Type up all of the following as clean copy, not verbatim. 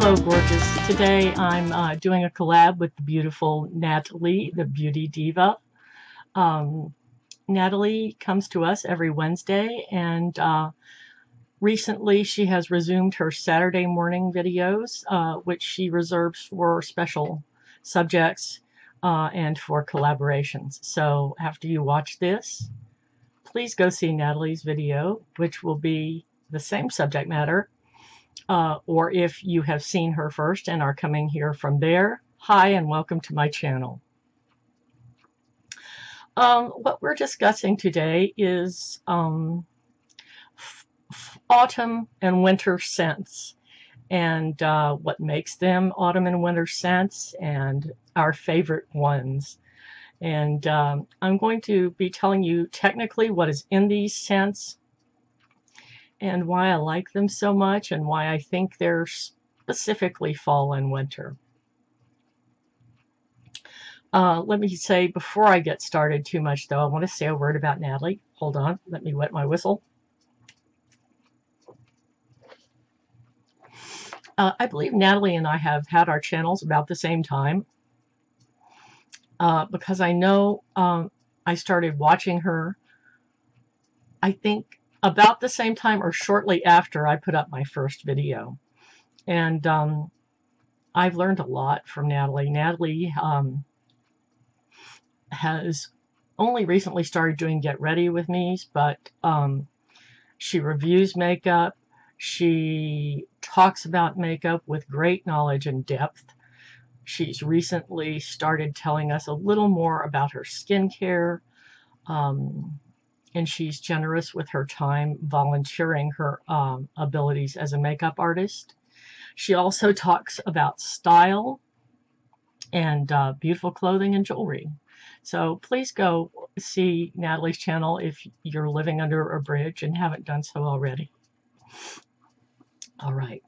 Hello, gorgeous. Today I'm doing a collab with the beautiful Nathalie TheBeautyDiva. Nathalie comes to us every Wednesday, and recently she has resumed her Saturday morning videos, which she reserves for special subjects and for collaborations. So after you watch this, please go see Nathalie's video, which will be the same subject matter. Or if you have seen her first and are coming here from there, hi and welcome to my channel. What we're discussing today is autumn and winter scents, and what makes them autumn and winter scents, and our favorite ones. And I'm going to be telling you technically what is in these scents, and why I like them so much, and why I think they're specifically fall and winter. Let me say, before I get started too much though, I want to say a word about Nathalie. Hold on, let me wet my whistle. I believe Nathalie and I have had our channels about the same time, because I know I started watching her, I think, about the same time or shortly after I put up my first video. And I've learned a lot from Nathalie. Nathalie has only recently started doing Get Ready with Me, but she reviews makeup. She talks about makeup with great knowledge and depth. She's recently started telling us a little more about her skincare. And she's generous with her time, volunteering her abilities as a makeup artist. She also talks about style and beautiful clothing and jewelry. So please go see Nathalie's channel if you're living under a bridge and haven't done so already. All right.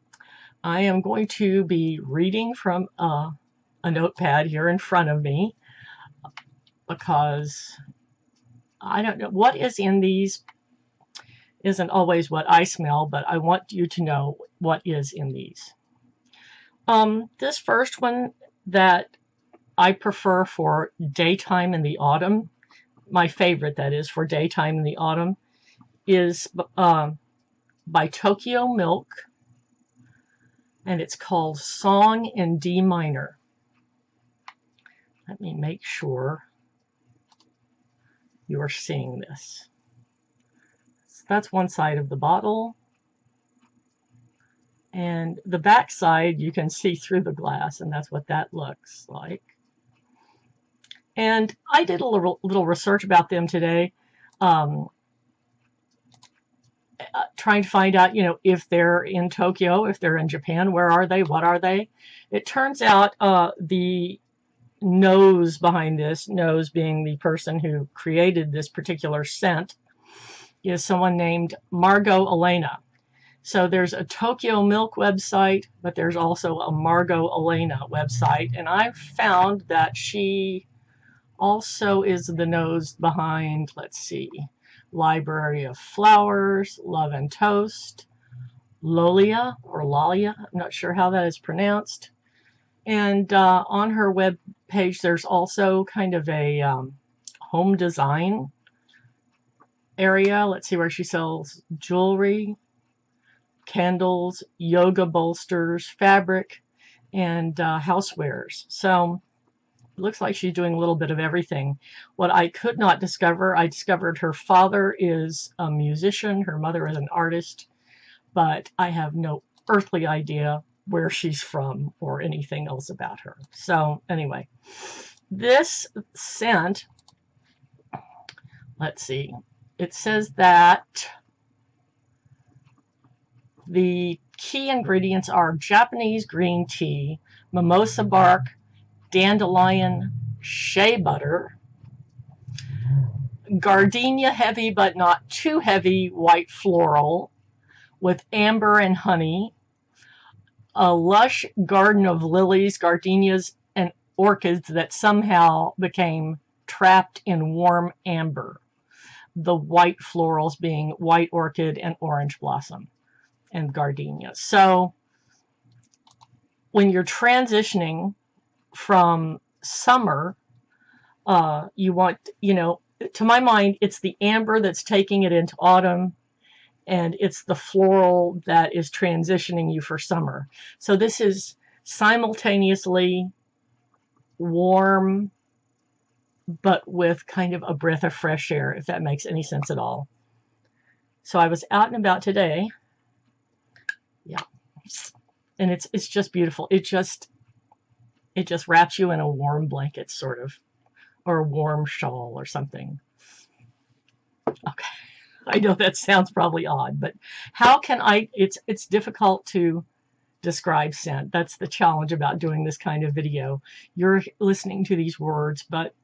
I am going to be reading from a notepad here in front of me, because I don't know what is in these. Isn't always what I smell, but I want you to know what is in these. This first one that I prefer for daytime in the autumn, my favorite that is for daytime in the autumn, is by Tokyo Milk, and it's called Song in D Minor. Let me make sure you're seeing this. So that's one side of the bottle, and the back side you can see through the glass, and that's what that looks like. And I did a little research about them today, trying to find out, if they're in Tokyo, if they're in Japan, where are they, what are they? It turns out the nose behind this, nose being the person who created this particular scent, is someone named Margot Elena. So there's a Tokyo Milk website, but there's also a Margot Elena website, and I've found that she also is the nose behind, let's see, Library of Flowers, Love and Toast, Lolia, or Lalia, I'm not sure how that is pronounced. And on her web page, there's also kind of a home design area. Let's see, where she sells jewelry, candles, yoga bolsters, fabric, and housewares. So it looks like she's doing a little bit of everything. What I could not discover, I discovered her father is a musician, her mother is an artist, but I have no earthly idea where she's from or anything else about her. So anyway, this scent, let's see, it says that the key ingredients are Japanese green tea, mimosa bark, dandelion, shea butter, gardenia heavy but not too heavy white floral with amber and honey, a lush garden of lilies, gardenias, and orchids that somehow became trapped in warm amber. The white florals being white orchid and orange blossom and gardenia. So when you're transitioning from summer, you want, you know, to my mind, it's the amber that's taking it into autumn, and it's the floral that is transitioning you for summer. So this is simultaneously warm, but with kind of a breath of fresh air, if that makes any sense at all. So I was out and about today. Yeah. And it's just beautiful. It just wraps you in a warm blanket, sort of, or a warm shawl or something. Okay. I know that sounds probably odd, but how can I, it's difficult to describe scent. That's the challenge about doing this kind of video. You're listening to these words, but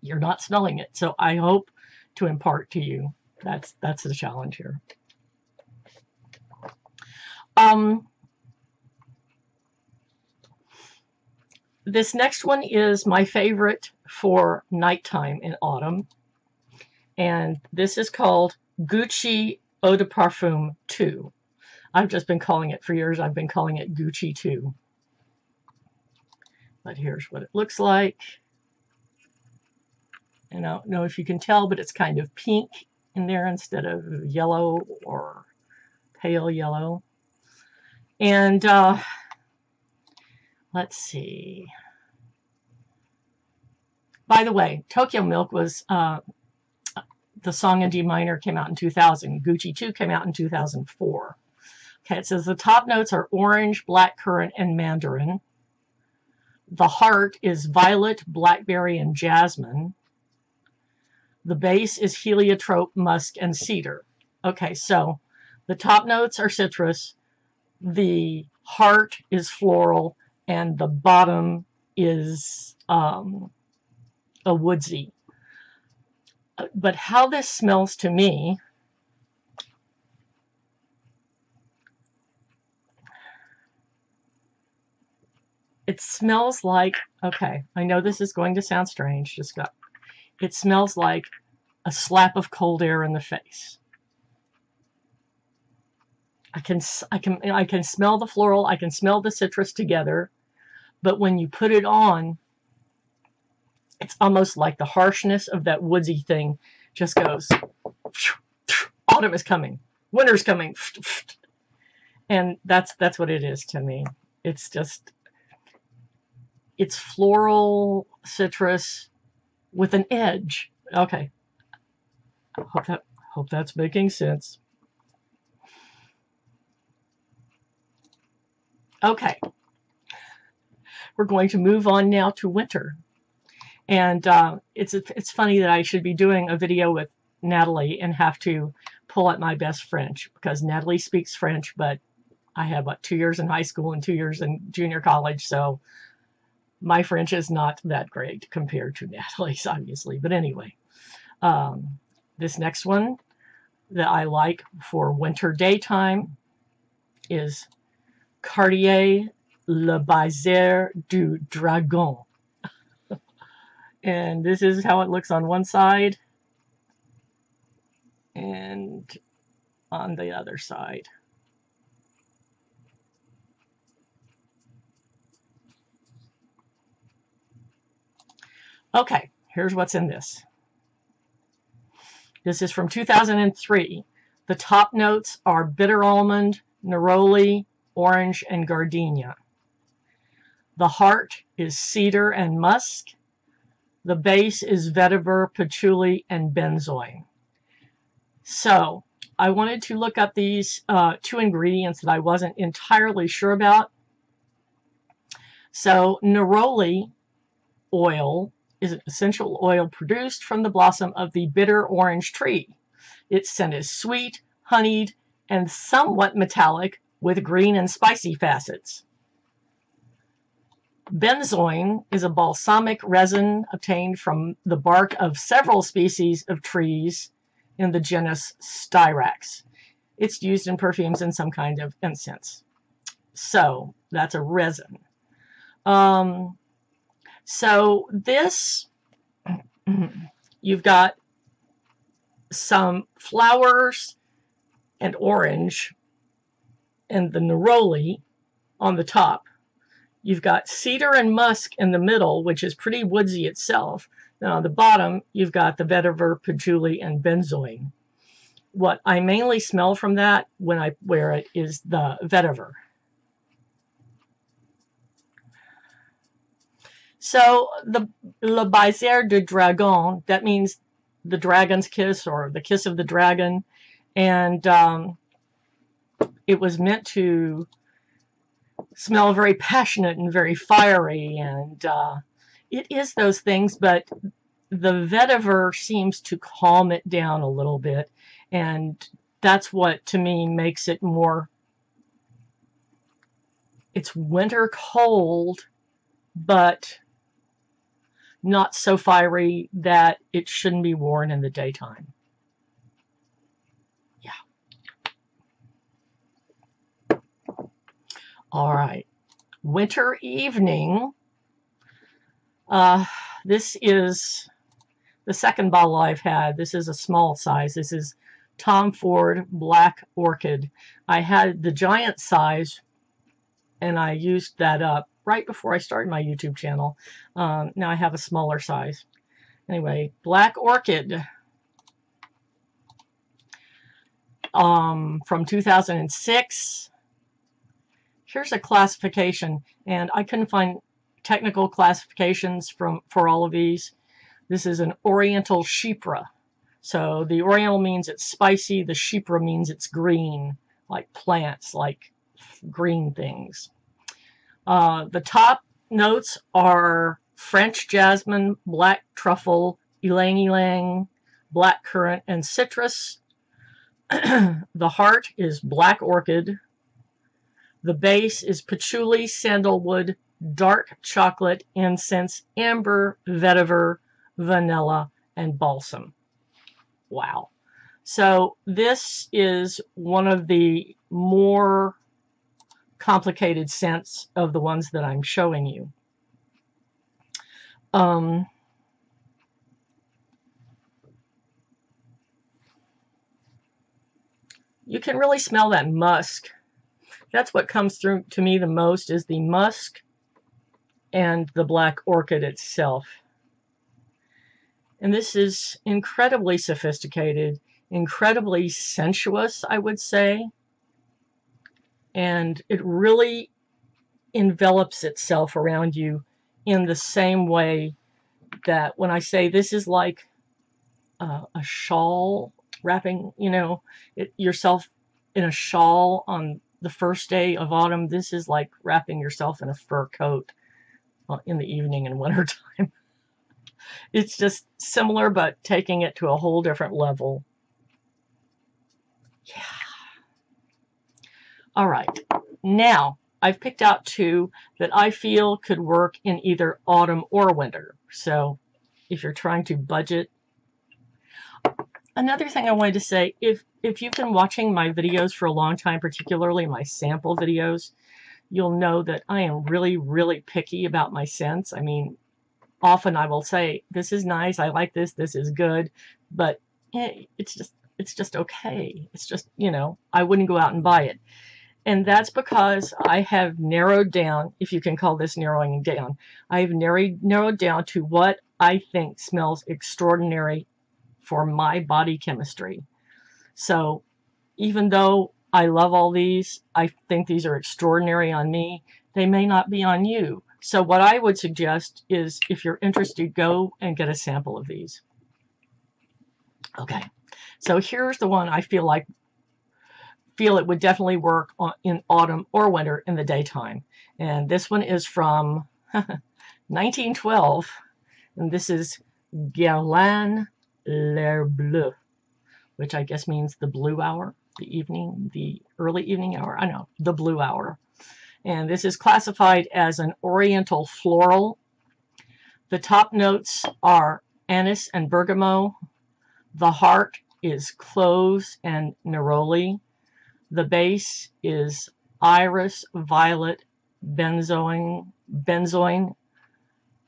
you're not smelling it. So I hope to impart to you. That's the challenge here. This next one is my favorite for nighttime in autumn. And this is called Gucci Eau de Parfum 2. I've just been calling it, for years, I've been calling it Gucci 2. But here's what it looks like. And I don't know if you can tell, but it's kind of pink in there instead of yellow or pale yellow. And let's see. By the way, Tokyo Milk was, the song in D minor came out in 2000. Gucci 2 came out in 2004. Okay, it says the top notes are orange, blackcurrant, and mandarin. The heart is violet, blackberry, and jasmine. The base is heliotrope, musk, and cedar. Okay, so the top notes are citrus. The heart is floral, and the bottom is a woodsy. But how this smells to me, it smells like, okay, I know this is going to sound strange, it smells like a slap of cold air in the face. I can smell the floral, I can smell the citrus together, but when you put it on, it's almost like the harshness of that woodsy thing just goes, autumn is coming, winter's coming, and that's what it is to me. It's just, it's floral citrus with an edge. Okay, hope that's making sense. Okay, we're going to move on now to winter. And it's funny that I should be doing a video with Nathalie and have to pull out my best French, because Nathalie speaks French, but I had, what, 2 years in high school and 2 years in junior college, so my French is not that great compared to Nathalie's, obviously. But anyway, this next one that I like for winter daytime is Cartier Le Baiser du Dragon. And this is how it looks on one side and on the other side. Okay, here's what's in this. This is from 2003. The top notes are bitter almond, neroli, orange, and gardenia. The heart is cedar and musk. The base is vetiver, patchouli, and benzoin. So I wanted to look up these two ingredients that I wasn't entirely sure about. So neroli oil is an essential oil produced from the blossom of the bitter orange tree. Its scent is sweet, honeyed, and somewhat metallic with green and spicy facets. Benzoin is a balsamic resin obtained from the bark of several species of trees in the genus Styrax. It's used in perfumes and some kind of incense. So that's a resin. So this, you've got some flowers and orange and the neroli, on the top. You've got cedar and musk in the middle, which is pretty woodsy itself. Then on the bottom, you've got the vetiver, patchouli, and benzoin. What I mainly smell from that when I wear it is the vetiver. So the Le Baiser du Dragon, that means the dragon's kiss or the kiss of the dragon. And it was meant to smell very passionate and very fiery. And it is those things, but the vetiver seems to calm it down a little bit. And that's what, to me, makes it more, it's winter cold, but not so fiery that it shouldn't be worn in the daytime. Yeah. All right. Winter evening. This is the second bottle I've had. This is a small size. This is Tom Ford Black Orchid. I had the giant size, and I used that up right before I started my YouTube channel. Now I have a smaller size. Anyway, Black Orchid from 2006. Here's a classification, and I couldn't find technical classifications for all of these. This is an Oriental Chypre. So the Oriental means it's spicy. The Chypre means it's green, like plants, like green things. The top notes are French jasmine, black truffle, ylang ylang, black currant, and citrus. The heart is black orchid. The base is patchouli, sandalwood, dark chocolate, incense, amber, vetiver, vanilla, and balsam. Wow. So this is one of the more complicated scents of the ones that I'm showing you. You can really smell that musk. That's what comes through to me the most, is the musk and the black orchid itself. And this is incredibly sophisticated, incredibly sensuous, I would say. And it really envelops itself around you in the same way that when I say this is like a shawl, wrapping, you know, yourself in a shawl on the first day of autumn. This is like wrapping yourself in a fur coat in the evening in wintertime. It's just similar, but taking it to a whole different level. Yeah. All right. Now, I've picked out two that I feel could work in either autumn or winter. So if you're trying to budget. Another thing I wanted to say, if you've been watching my videos for a long time, particularly my sample videos, you'll know that I am really, really picky about my scents. I mean, often I will say, this is nice, I like this, this is good, but it's just okay. It's just, you know, I wouldn't go out and buy it. And that's because I have narrowed down, if you can call this narrowing down, I've narrowed down to what I think smells extraordinary for my body chemistry. So even though I love all these, I think these are extraordinary on me, they may not be on you. So what I would suggest is, if you're interested, go and get a sample of these. Okay, so here's the one I feel it would definitely work in autumn or winter in the daytime. And this one is from 1912, and this is Guerlain Air Bleu, which I guess means the blue hour, the early evening hour. I know, the blue hour. And this is classified as an oriental floral. The top notes are anise and bergamot. The heart is cloves and neroli. The base is iris, violet, benzoin,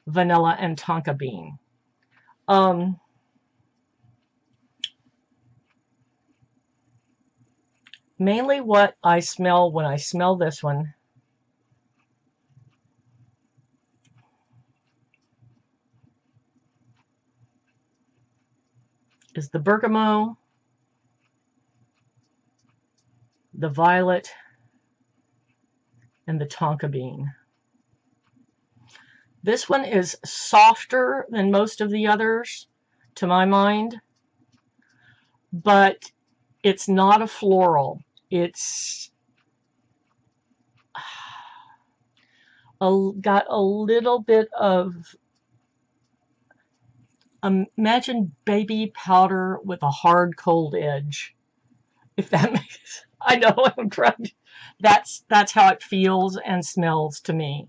vanilla, and tonka bean. Mainly what I smell when I smell this one is the bergamot, the violet, and the tonka bean. This one is softer than most of the others, to my mind, but it's not a floral. It's got a little bit of, imagine baby powder with a hard cold edge. If that makes, I know I'm trying. That's how it feels and smells to me.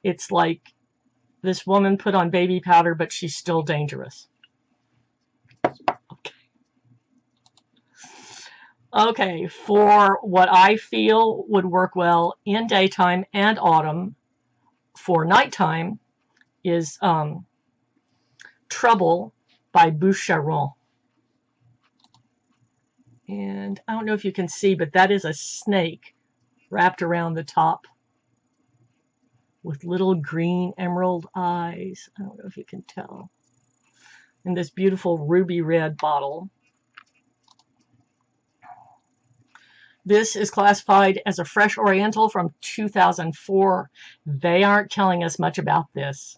It's like this woman put on baby powder, but she's still dangerous. Okay, for what I feel would work well in daytime and autumn, for nighttime, is Trouble by Boucheron. And I don't know if you can see, but that is a snake wrapped around the top with little green emerald eyes. I don't know if you can tell. And this beautiful ruby red bottle. This is classified as a fresh oriental from 2004. They aren't telling us much about this.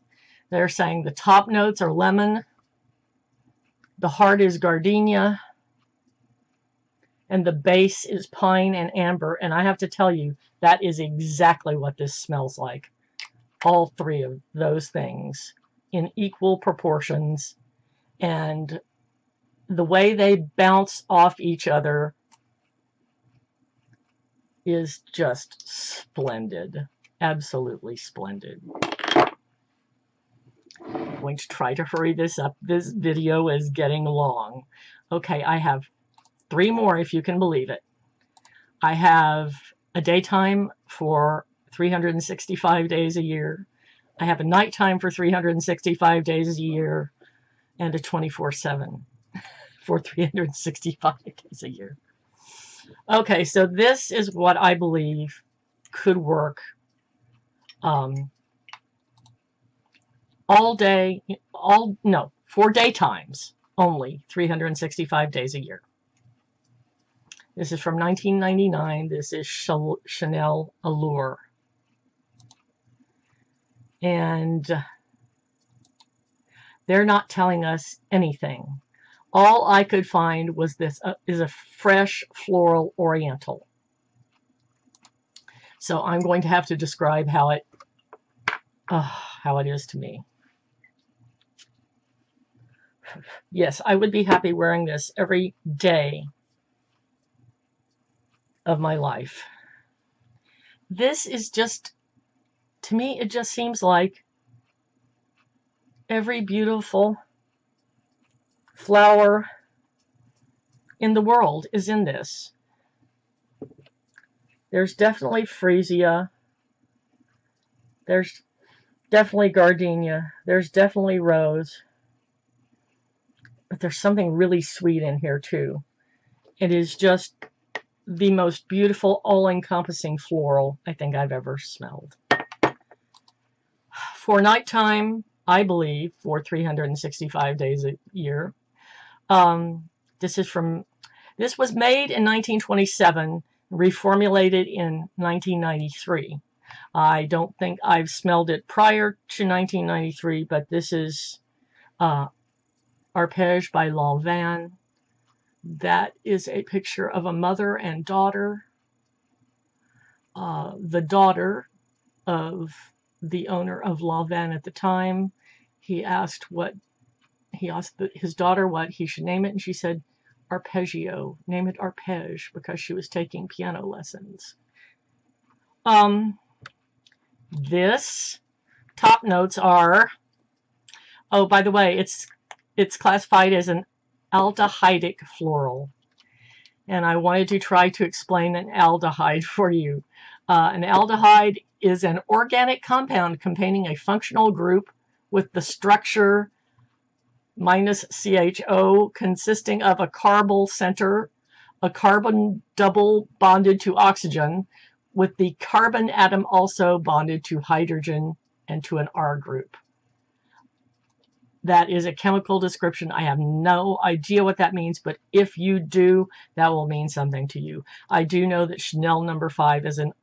They're saying the top notes are lemon, the heart is gardenia, and the base is pine and amber. And I have to tell you, that is exactly what this smells like. All three of those things in equal proportions. And the way they bounce off each other is just splendid. Absolutely splendid. I'm going to try to hurry this up. This video is getting long. Okay, I have 3 more, if you can believe it. I have a daytime for 365 days a year. I have a nighttime for 365 days a year, and a 24/7 for 365 days a year. Okay, so this is what I believe could work all day, for daytimes only, 365 days a year. This is from 1999. This is Chanel Allure. And they're not telling us anything. All I could find was this is a fresh floral oriental. So I'm going to have to describe how it is to me. Yes, I would be happy wearing this every day of my life. This is just, to me, it just seems like every beautiful flower in the world is in this. There's definitely freesia. There's definitely gardenia. There's definitely rose. But there's something really sweet in here too. It is just the most beautiful, all-encompassing floral I think I've ever smelled. For nighttime, I believe, for 365 days a year, this was made in 1927, reformulated in 1993. I don't think I've smelled it prior to 1993, but this is Our Parish by Lanvin. That is a picture of a mother and daughter. The daughter of the owner of Lanvin at the time, he asked his daughter what he should name it, and she said, Arpeggio. Name it Arpege, because she was taking piano lessons. This top notes are, oh, by the way, it's classified as an aldehydic floral, and I wanted to try to explain an aldehyde for you. An aldehyde is an organic compound containing a functional group with the structure -CHO, consisting of a carbonyl center, a carbon double bonded to oxygen, with the carbon atom also bonded to hydrogen and to an R group. That is a chemical description. I have no idea what that means, but if you do, that will mean something to you. I do know that Chanel No. 5 is an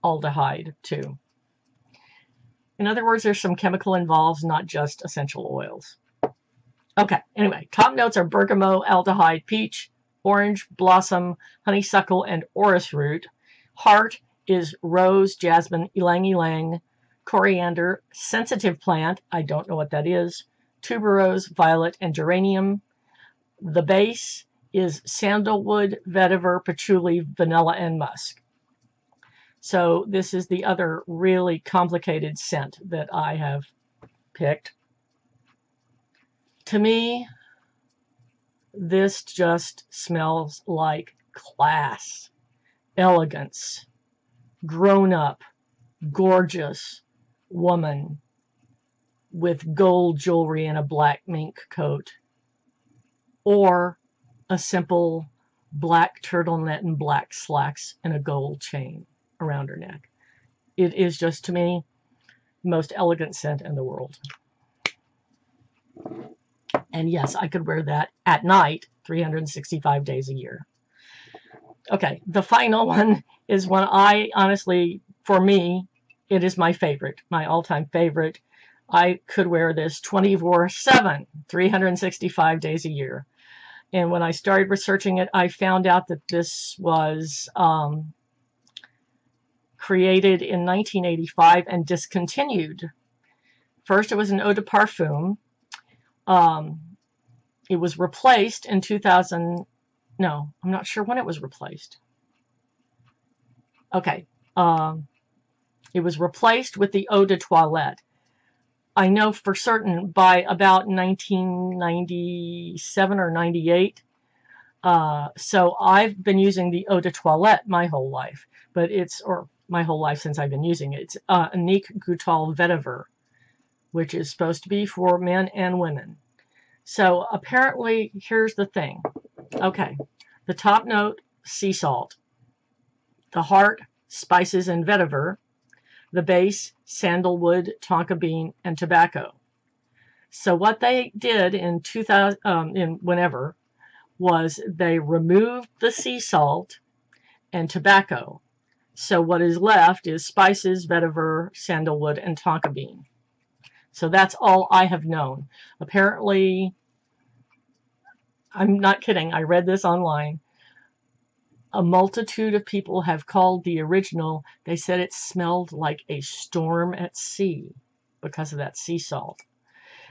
aldehyde too. In other words, there's some chemical involved, not just essential oils. Okay, anyway, top notes are bergamot, aldehyde, peach, orange, blossom, honeysuckle, and orris root. Heart is rose, jasmine, ylang ylang, coriander, sensitive plant, I don't know what that is, tuberose, violet, and geranium. The base is sandalwood, vetiver, patchouli, vanilla, and musk. So this is the other really complicated scent that I have picked. To me, this just smells like class, elegance, grown up, gorgeous woman with gold jewelry and a black mink coat, or a simple black turtleneck and black slacks and a gold chain around her neck. It is just, to me, the most elegant scent in the world. And yes, I could wear that at night 365 days a year. Okay, the final one is one I honestly, for me, it is my favorite, my all-time favorite. I could wear this 24/7, 365 days a year. And when I started researching it, I found out that this was created in 1985 and discontinued. First, it was an eau de parfum. It was replaced in 2000. No, I'm not sure when it was replaced. Okay. It was replaced with the eau de toilette. I know for certain by about 1997 or 98. So I've been using the eau de toilette my whole life, but or my whole life since I've been using it. It's Annick Goutal Vetiver, which is supposed to be for men and women. So apparently, here's the thing. Okay, the top note, sea salt. The heart, spices and vetiver. The base, sandalwood, tonka bean, and tobacco. So what they did in 2000, whenever, was they removed the sea salt and tobacco. So what is left is spices, vetiver, sandalwood, and tonka bean. So that's all I have known. Apparently, I'm not kidding, I read this online. A multitude of people have called the original, they said it smelled like a storm at sea because of that sea salt.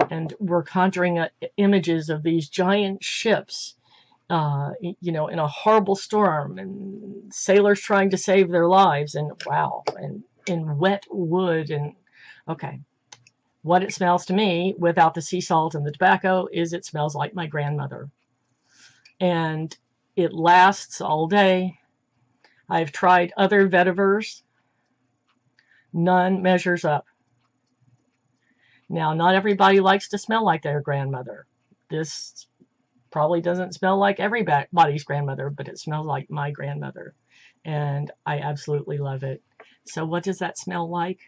And we're conjuring images of these giant ships, you know, in a horrible storm, and sailors trying to save their lives, and wow, and in wet wood, and okay. What it smells to me, without the sea salt and the tobacco, is it smells like my grandmother. And it lasts all day. I've tried other vetivers. None measures up. Now, not everybody likes to smell like their grandmother. This probably doesn't smell like everybody's grandmother, but it smells like my grandmother. And I absolutely love it. So what does that smell like?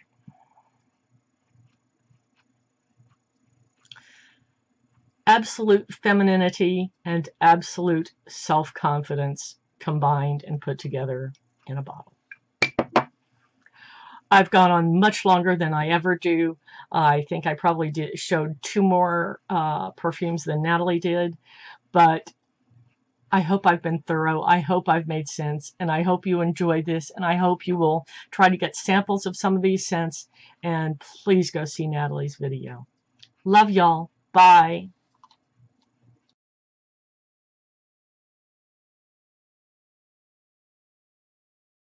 Absolute femininity and absolute self-confidence combined and put together in a bottle. I've gone on much longer than I ever do. I think I probably showed 2 more perfumes than Nathalie did, but I hope I've been thorough. I hope I've made sense, and I hope you enjoyed this, and I hope you will try to get samples of some of these scents, and please go see Nathalie's video. Love y'all. Bye.